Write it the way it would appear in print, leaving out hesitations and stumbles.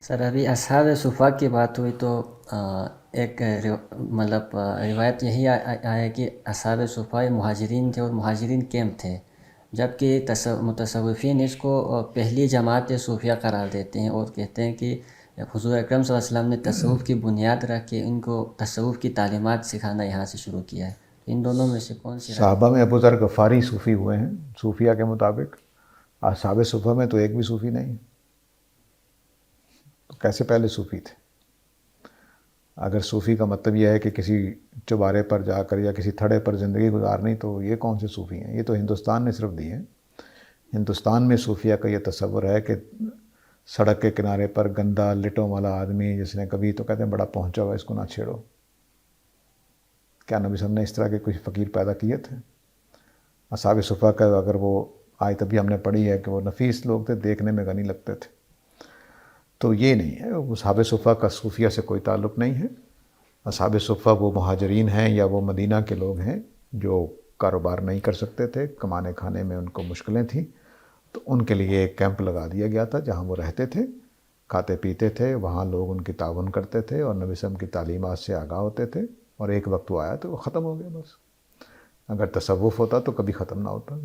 سر ابھی اصحاب صفا کی بات ہوئی تو ایک مطلب روایت یہی آیا کہ اصحاب صفا مہاجرین تھے اور مہاجرین کیمپ تھے، جبکہ متصوفین اس کو پہلی جماعت صوفیہ قرار دیتے ہیں اور کہتے ہیں کہ حضور اکرم صلی اللہ علیہ وسلم نے تصوف کی بنیاد رکھ کے ان کو تصوف کی تعلیمات سکھانا یہاں سے شروع کیا ہے۔ ان دونوں میں سے کون سی رائے؟ صحابہ میں ابو ذر غفاری صوفی ہوئے ہیں صوفیہ کے مطابق، اصحاب صفا میں تو ایک بھی صوفی نہیں، تو کیسے پہلے صوفی تھے؟ اگر صوفی کا مطلب یہ ہے کہ کسی چوبارے پر جا کر یا کسی تھڑے پر زندگی گزارنی، تو یہ کون سے صوفی ہیں؟ یہ تو ہندوستان نے صرف دی ہیں۔ ہندوستان میں صوفیہ کا یہ تصور ہے کہ سڑک کے کنارے پر گندا لٹوں والا آدمی جس نے کبھی تو کہتے ہیں بڑا پہنچا ہوا اس کو نہ چھیڑو۔ کیا نبی صلی اللہ علیہ وسلم نے اس طرح کے کوئی فقیر پیدا کیے تھے؟ اصحاب صفا کا اگر وہ آیت ابھی ہم نے پڑھی ہے کہ وہ نفیس لوگ تھے، دیکھنے میں غنی لگتے تھے، تو یہ نہیں ہے۔ اصحاب صفا کا صوفیہ سے کوئی تعلق نہیں ہے۔ اصحاب صفا وہ مہاجرین ہیں یا وہ مدینہ کے لوگ ہیں جو کاروبار نہیں کر سکتے تھے، کمانے کھانے میں ان کو مشکلیں تھیں، تو ان کے لیے ایک کیمپ لگا دیا گیا تھا جہاں وہ رہتے تھے، کھاتے پیتے تھے، وہاں لوگ ان کی تعاون کرتے تھے اور نبی صلی اللہ علیہ وسلم کی تعلیمات سے آگاہ ہوتے تھے، اور ایک وقت وہ آیا تو وہ ختم ہو گیا بس۔ اگر تصوف ہوتا تو کبھی ختم نہ ہوتا۔